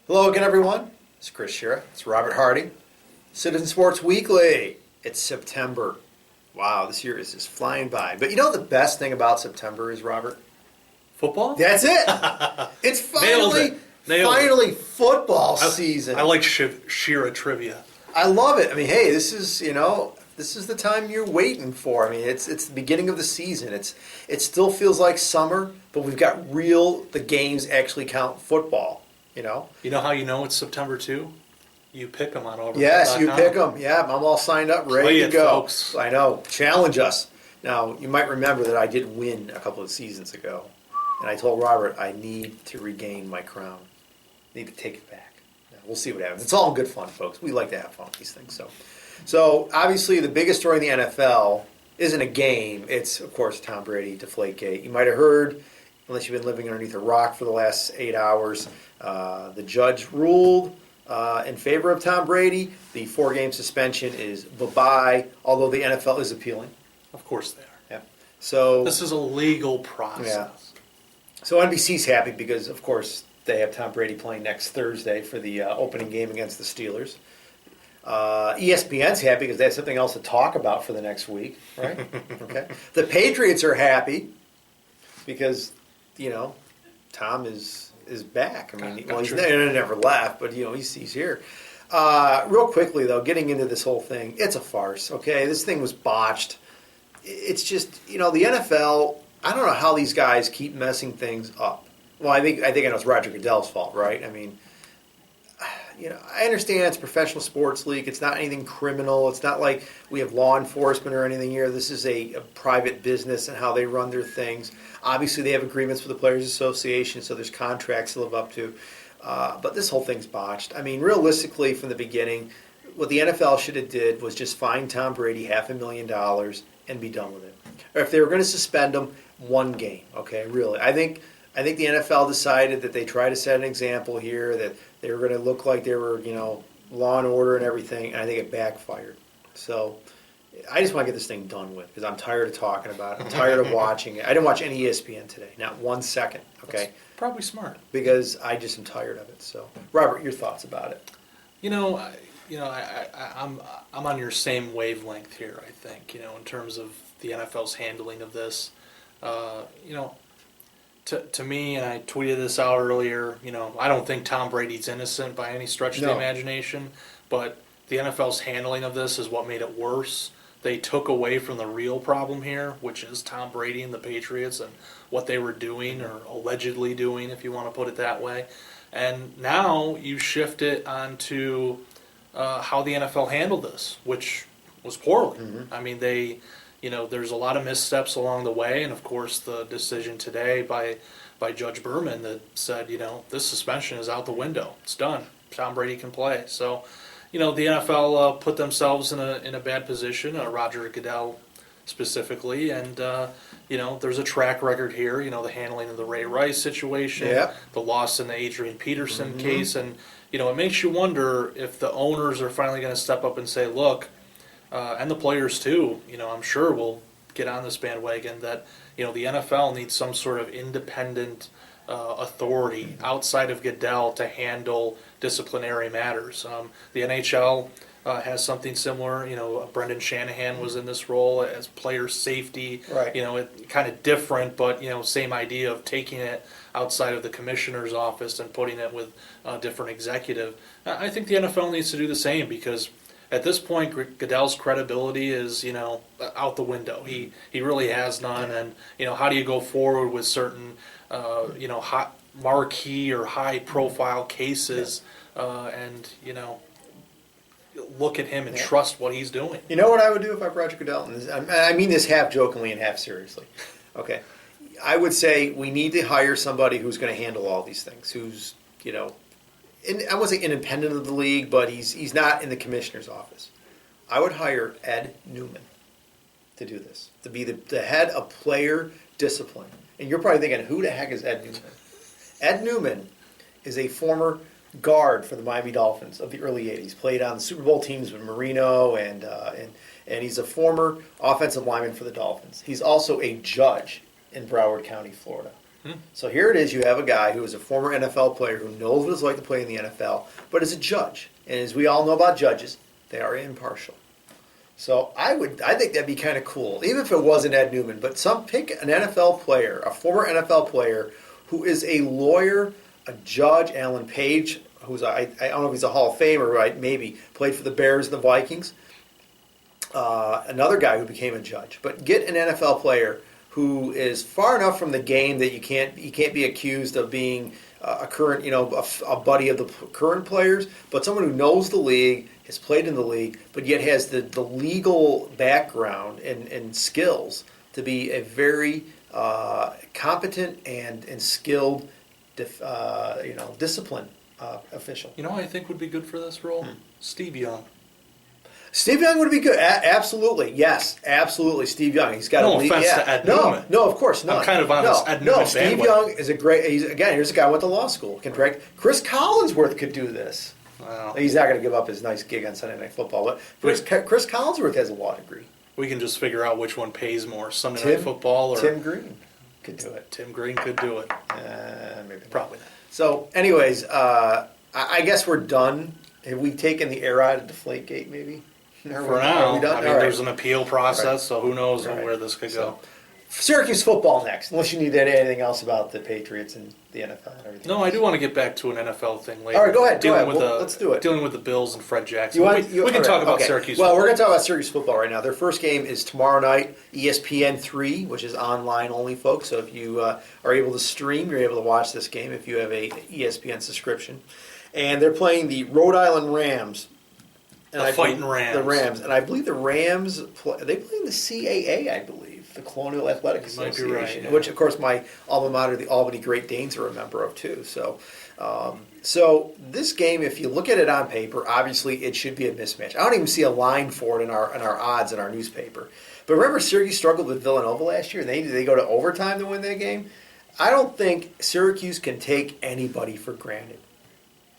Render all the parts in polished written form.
Hello again, everyone. It's Chris Syrria. It's Robert Harding. Citizen Sports Weekly. It's September. Wow, this year is just flying by. But you know the best thing about September is, Robert? Football? That's it. It's finally football season. I like Syrria trivia. I love it. I mean, hey, this is the time you're waiting for. I mean, it's the beginning of the season. It still feels like summer, but we've got the games actually count football. You know how you know it's September 2? You pick them on over. Yes, you pick them. Yeah, I'm all signed up, ready to go. Folks. I know. Challenge us. Now, you might remember that I did win a couple of seasons ago, and I told Robert I need to regain my crown. I need to take it back. Now, we'll see what happens. It's all good fun, folks. We like to have fun with these things. So obviously, the biggest story in the NFL isn't a game. It's, of course, Tom Brady, Deflategate. You might have heard, unless you've been living underneath a rock for the last 8 hours, the judge ruled in favor of Tom Brady. The 4-game suspension is bye-bye, although the NFL is appealing. Of course they are. Yeah. So this is a legal process. Yeah. So NBC's happy because, of course, they have Tom Brady playing next Thursday for the opening game against the Steelers. ESPN's happy because they have something else to talk about for the next week, right? Okay. The Patriots are happy because, Tom is back. I mean, he's never left, but he's here. Real quickly though, getting into this whole thing, it's a farce. Okay, this thing was botched. It's just the NFL. I don't know how these guys keep messing things up. Well, I think I know it's Roger Goodell's fault, right? I mean, I understand it's a professional sports league. It's not anything criminal. It's not like we have law enforcement or anything here. This is a private business and how they run their things. Obviously, they have agreements with the Players Association, so there's contracts to live up to. But this whole thing's botched. I mean, realistically, from the beginning, what the NFL should have did was just fine Tom Brady $500,000 and be done with it. Or if they were going to suspend him, 1 game. Okay, really. I think the NFL decided that they try to set an example here, that they were going to look like they were, law and order and everything, and I think it backfired. So I just want to get this thing done with because I'm tired of talking about it. I'm tired of watching it. I didn't watch any ESPN today, not 1 second. Okay, that's probably smart because I just am tired of it. So, Robert, your thoughts about it? I'm on your same wavelength here. I think in terms of the NFL's handling of this. To me, and I tweeted this out earlier, I don't think Tom Brady's innocent by any stretch of the imagination, but the NFL's handling of this is what made it worse. They took away from the real problem here, which is Tom Brady and the Patriots and what they were doing, or allegedly doing, if you want to put it that way. And now you shift it onto how the NFL handled this, which was poorly. Mm-hmm. I mean, there's a lot of missteps along the way, and of course the decision today by Judge Berman that said, this suspension is out the window. It's done. Tom Brady can play. So, the NFL put themselves in a bad position, Roger Goodell specifically, and there's a track record here. The handling of the Ray Rice situation, the loss in the Adrian Peterson case, and it makes you wonder if the owners are finally going to step up and say, look. And the players too, I'm sure will get on this bandwagon that, the NFL needs some sort of independent authority outside of Goodell to handle disciplinary matters. The NHL has something similar. Brendan Shanahan was in this role as player safety. Right. It kind of different, but same idea of taking it outside of the commissioner's office and putting it with a different executive. I think the NFL needs to do the same because. At this point, Goodell's credibility is, out the window. He really has none. And, how do you go forward with certain, hot marquee or high-profile cases and, look at him and trust what he's doing? You know what I would do if I were Roger Goodell? And I mean this half jokingly and half seriously. Okay. I would say we need to hire somebody who's going to handle all these things, who's, I won't say independent of the league, but he's not in the commissioner's office. I would hire Ed Newman to do this, to be the head of player discipline. And you're probably thinking, who the heck is Ed Newman? Ed Newman is a former guard for the Miami Dolphins of the early 80s. Played on the Super Bowl teams with Marino, and he's a former offensive lineman for the Dolphins. He's also a judge in Broward County, Florida. So here it is, you have a guy who is a former NFL player who knows what it's like to play in the NFL, but is a judge. And as we all know about judges, they are impartial. So I think that'd be kind of cool, even if it wasn't Ed Newman, but pick an NFL player, a former NFL player who is a lawyer, a judge. Alan Page, who's I don't know if he's a Hall of Famer, right? Maybe played for the Bears and the Vikings. Another guy who became a judge, but get an NFL player who is far enough from the game that you can't be accused of being a current, a buddy of the current players, but someone who knows the league, has played in the league, but yet has the legal background and skills to be a very competent and skilled, disciplined official. You know who I think would be good for this role? Steve Young. Steve Young would be good. Absolutely. Yes, absolutely. Steve Young. He's got no offense to Ed Newman. No, of course not. I'm kind of on this Ed Newman Steve bandwagon. Young is a great, here's a guy who went to law school, correct? Chris Collinsworth could do this. Wow. He's not going to give up his nice gig on Sunday Night Football, but Chris Collinsworth has a law degree. We can just figure out which one pays more, Sunday Night Football or... Tim Green could do it. Tim Green could do it. Maybe not. Probably not. So, anyways, I guess we're done. Have we taken the air out of Deflategate, maybe? For now, I mean, there's an appeal process, right. So who knows where this could go. Syracuse football next, unless you need anything else about the Patriots and the NFL and everything. No, I do want to get back to an NFL thing later. All right, go ahead. Let's do it. Dealing with the Bills and Fred Jackson. We can talk about Syracuse Well, football. we're going to talk about Syracuse football right now. Their first game is tomorrow night, ESPN 3, which is online only, folks. So if you are able to stream, you're able to watch this game if you have a ESPN subscription. And they're playing the Rhode Island Rams. The Fighting Rams. The Rams. And I believe the Rams, they play in the CAA, I believe, the Colonial Athletic Association, right, yeah. which, of course, my alma mater, the Albany Great Danes, are a member of, too. So this game, if you look at it on paper, obviously it should be a mismatch. I don't even see a line for it in our odds in our newspaper. But remember, Syracuse struggled with Villanova last year, and they go to overtime to win that game? I don't think Syracuse can take anybody for granted.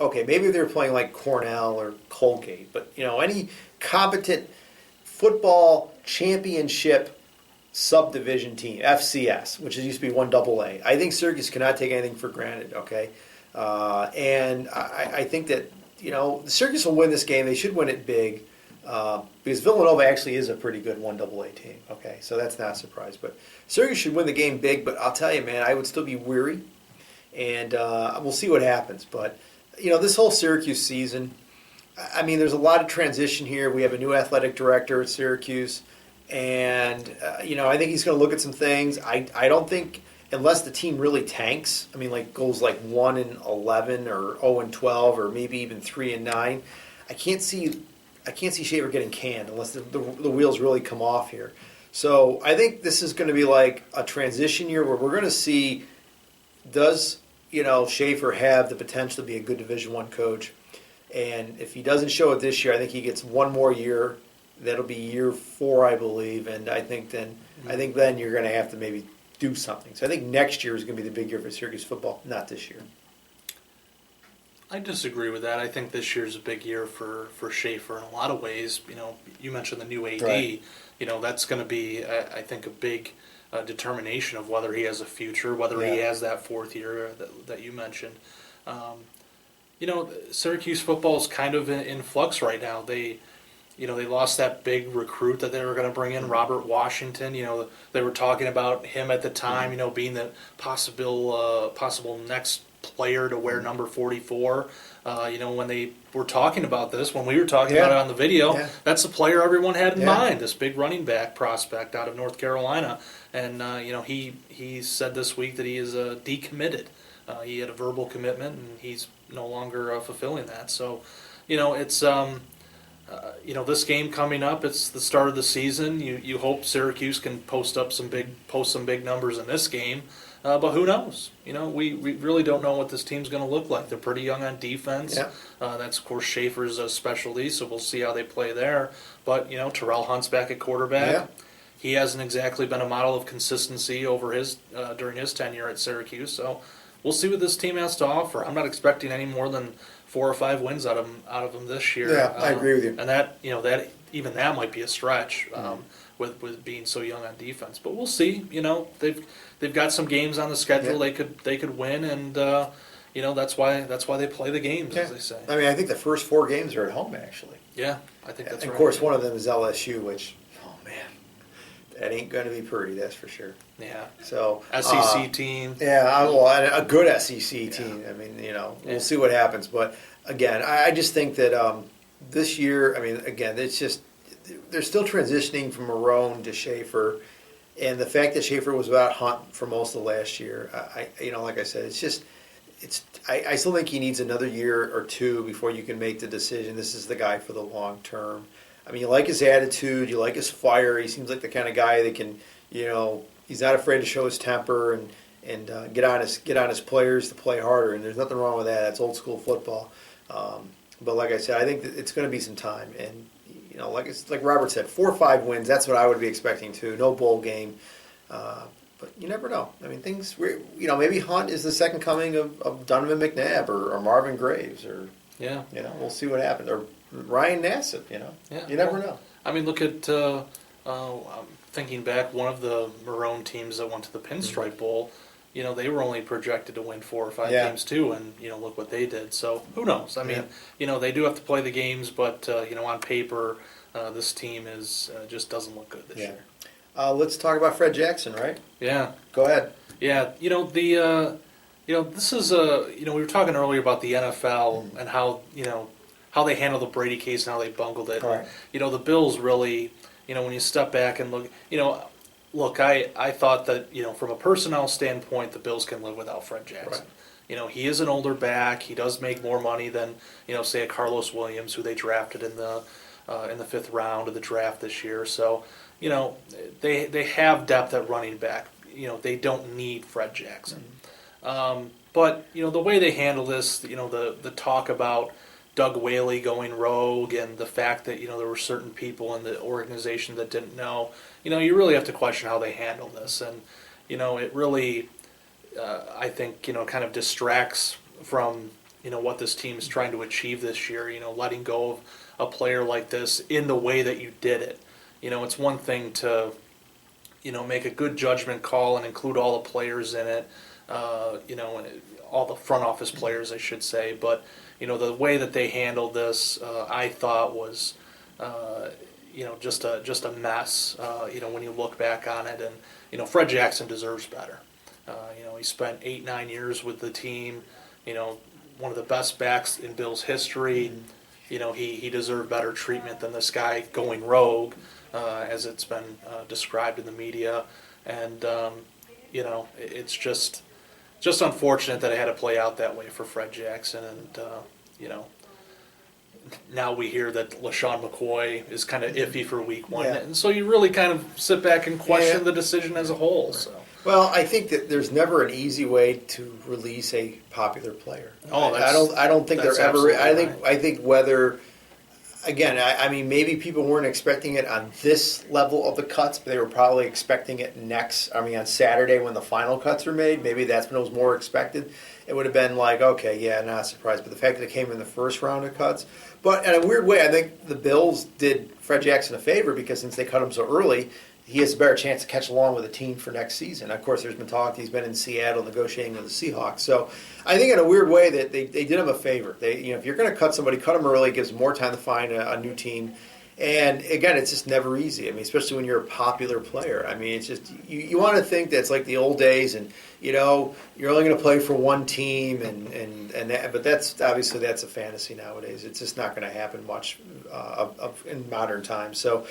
Okay, maybe they're playing like Cornell or Colgate, but any competent football championship subdivision team, FCS, which used to be 1AA. I think Syracuse cannot take anything for granted. Okay, and I think that Syracuse will win this game. They should win it big because Villanova actually is a pretty good 1AA team. Okay, so that's not a surprise. But Syracuse should win the game big. But I'll tell you, man, I would still be weary, and we'll see what happens. But this whole Syracuse season, I mean, there's a lot of transition here. We have a new athletic director at Syracuse, and, I think he's going to look at some things. I don't think, unless the team really tanks, I mean, goes 1-11 or 0-12 or maybe even 3-9, I can't see Shaver getting canned unless the wheels really come off here. So I think this is going to be like a transition year where we're going to see, does Schaefer have the potential to be a good Division I coach? And if he doesn't show it this year, I think he gets one more year. That'll be year 4, I believe. And I think then you're going to have to maybe do something. So I think next year is going to be the big year for Syracuse football, not this year. I disagree with that. I think this year's a big year for Schaefer in a lot of ways. You mentioned the new AD. Right. That's going to be, I think, a big determination of whether he has a future, whether he has that 4th year that you mentioned. Syracuse football is kind of in flux right now. They lost that big recruit that they were going to bring in, Robert Washington. They were talking about him at the time, being the possible next player to wear number 44. When they were talking about this, when we were talking about it on the video, that's the player everyone had in mind, this big running back prospect out of North Carolina. And, he said this week that he is decommitted. He had a verbal commitment, and he's no longer fulfilling that. So, it's, this game coming up, it's the start of the season. You hope Syracuse can post some big numbers in this game. But who knows? We really don't know what this team's going to look like. They're pretty young on defense. Yeah. That's, of course, Schaefer's specialty, so we'll see how they play there. But, Terrell Hunt's back at quarterback. Yeah. He hasn't exactly been a model of consistency over during his tenure at Syracuse. So we'll see what this team has to offer. I'm not expecting any more than 4 or 5 wins out of them this year. Yeah, I agree with you. And that even that might be a stretch with being so young on defense. But we'll see. They've got some games on the schedule they could win, and that's why they play the games, as they say. I mean, I think the first 4 games are at home, actually. Yeah, I think that's right. Of course, one of them is LSU, which, oh man, that ain't going to be pretty, that's for sure. Yeah. So SEC team. Yeah, well, and a good SEC team. I mean, we'll see what happens. But again, I just think that this year, I mean, again, it's just they're still transitioning from Marone to Schaefer, and the fact that Schaefer was without Hunt for most of last year, like I said, it's just. I still think he needs another year or 2 before you can make the decision. This is the guy for the long term. I mean, you like his attitude, you like his fire. He seems like the kind of guy that can, he's not afraid to show his temper and get on his players to play harder. And there's nothing wrong with that. That's old school football. But like I said, I think that it's going to be some time. And like Robert said, 4 or 5 wins. That's what I would be expecting too. No bowl game. But you never know. I mean, maybe Hunt is the second coming of Donovan McNabb or Marvin Graves we'll see what happens. Or Ryan Nassib, You never know. I mean, look at, I'm thinking back, one of the Marone teams that went to the Pinstripe Bowl, they were only projected to win 4 or 5 games too, and, look what they did. So, who knows? I mean, they do have to play the games, but, on paper, this team just doesn't look good this year. Let's talk about Fred Jackson, right? Yeah. Go ahead. Yeah, this is we were talking earlier about the NFL and how how they handled the Brady case and how they bungled it. Right. The Bills really, when you step back and look, I thought that from a personnel standpoint, the Bills can live without Fred Jackson. Right. He is an older back. He does make more money than say a Carlos Williams, who they drafted in the 5th round of the draft this year. So. They have depth at running back. They don't need Fred Jackson. But, the way they handle this, the talk about Doug Whaley going rogue and the fact that, there were certain people in the organization that didn't know, you really have to question how they handle this. And, it really, I think, kind of distracts from, what this team is trying to achieve this year, letting go of a player like this in the way that you did it. It's one thing to, make a good judgment call and include all the players in it, all the front office players, I should say. But, the way that they handled this, I thought was, just a mess, when you look back on it. And, Fred Jackson deserves better. He spent 8-9 years with the team, one of the best backs in Bills history. He deserved better treatment than this guy going rogue. As it's been described in the media, and it's just unfortunate that it had to play out that way for Fred Jackson, and now we hear that LaShawn McCoy is kind of iffy for week 1, and so you really kind of sit back and question the decision as a whole. So. Well, I think that there's never an easy way to release a popular player. Oh, I don't think there ever. I right. think whether. Again, I mean, maybe people weren't expecting it on this level of the cuts, but they were probably expecting it on Saturday when the final cuts were made. Maybe that's when it was more expected. It would have been like, okay, yeah, not surprised. But the fact that it came in the first round of cuts. But in a weird way, I think the Bills did Fred Jackson a favor because since they cut him so early, he has a better chance to catch along with the team for next season. Of course, there's been talk he's been in Seattle negotiating with the Seahawks. So I think in a weird way that they did him a favor. If you're going to cut somebody, cut him early. It gives them more time to find a new team. And again, it's just never easy. I mean, especially when you're a popular player. I mean, it's just you want to think that it's like the old days, and you're only going to play for one team, but that's obviously that's a fantasy nowadays. It's just not going to happen much in modern times. So.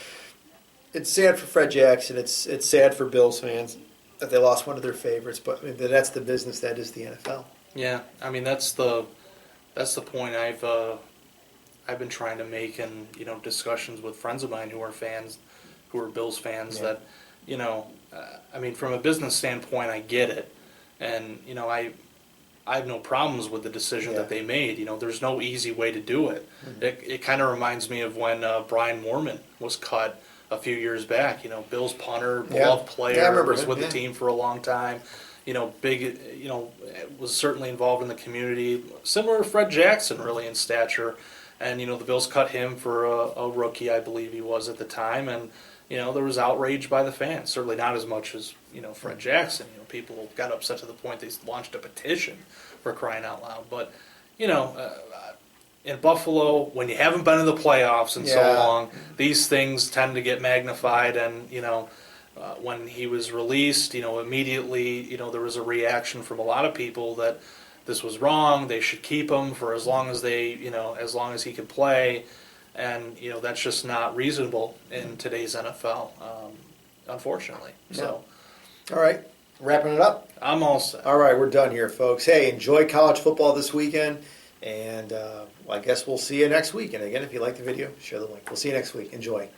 It's sad for Fred Jackson. It's sad for Bills fans that they lost one of their favorites. But I mean, that's the business that is the NFL. Yeah, I mean that's the point I've been trying to make in discussions with friends of mine who are Bills fans. That I mean from a business standpoint, I get it, and I have no problems with the decision that they made. There's no easy way to do it. Mm-hmm. It kind of reminds me of when Brian Moorman was cut a few years back. Bills punter, beloved player, was with the team for a long time. Was certainly involved in the community. Similar to Fred Jackson, really, in stature. And, the Bills cut him for a rookie, I believe he was at the time. And, there was outrage by the fans. Certainly not as much as, Fred Jackson. People got upset to the point they launched a petition for crying out loud. But, in Buffalo, when you haven't been in the playoffs in so long, these things tend to get magnified. And, when he was released, immediately, there was a reaction from a lot of people that this was wrong. They should keep him for as long as as long as he can play. And, that's just not reasonable in today's NFL, unfortunately. Yeah. So, all right, wrapping it up. I'm all set. All right, we're done here, folks. Hey, enjoy college football this weekend. And I guess we'll see you next week. And again, if you like the video, share the link. We'll see you next week. Enjoy.